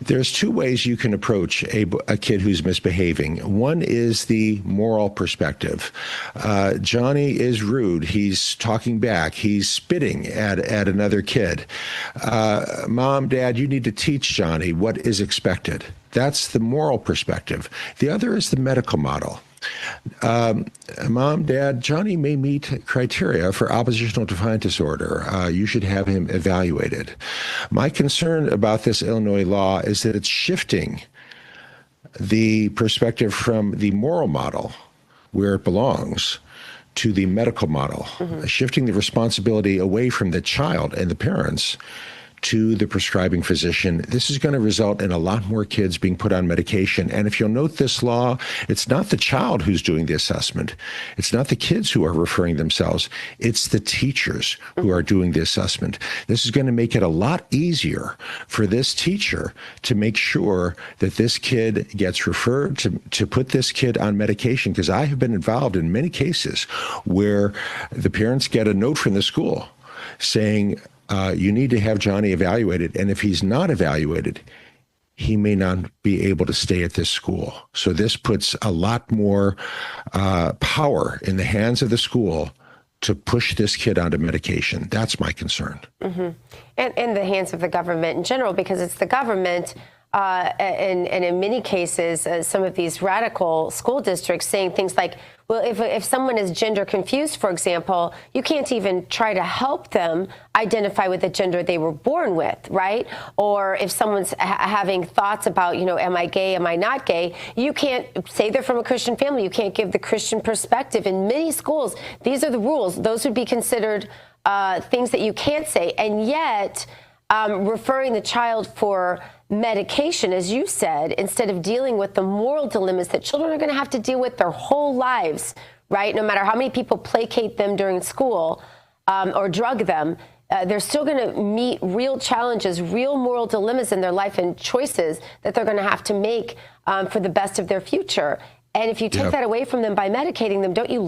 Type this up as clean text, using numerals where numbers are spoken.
There's two ways you can approach a kid who's misbehaving. One is the moral perspective. Johnny is rude. He's talking back. He's spitting at another kid. Mom, Dad, you need to teach Johnny what is expected. That's the moral perspective. The other is the medical model. Mom, Dad, Johnny may meet criteria for oppositional defiant disorder. You should have him evaluated. My concern about this Illinois law is that it's shifting the perspective from the moral model, where it belongs, to the medical model, shifting the responsibility away from the child and the parents to the prescribing physician. This is going to result in a lot more kids being put on medication. And if you'll note this law, it's not the child who's doing the assessment. It's not the kids who are referring themselves. It's the teachers who are doing the assessment. This is going to make it a lot easier for this teacher to make sure that this kid gets referred, to put this kid on medication. Because I have been involved in many cases where the parents get a note from the school saying, you need to have Johnny evaluated, and if he's not evaluated, he may not be able to stay at this school. So this puts a lot more power in the hands of the school to push this kid onto medication. That's my concern. And in the hands of the government in general, because it's the government, and in many cases, some of these radical school districts saying things like, well, if someone is gender confused, for example, you can't even try to help them identify with the gender they were born with, right? Or if someone's having thoughts about, you know, am I gay, am I not gay? You can't say they're from a Christian family. You can't give the Christian perspective. In many schools, these are the rules. Those would be considered things that you can't say. And yet, referring the child for medication, as you said, instead of dealing with the moral dilemmas that children are going to have to deal with their whole lives, right? No matter how many people placate them during school or drug them, they're still going to meet real challenges, real moral dilemmas in their life and choices that they're going to have to make for the best of their future. And if you take that away from them by medicating them, don't you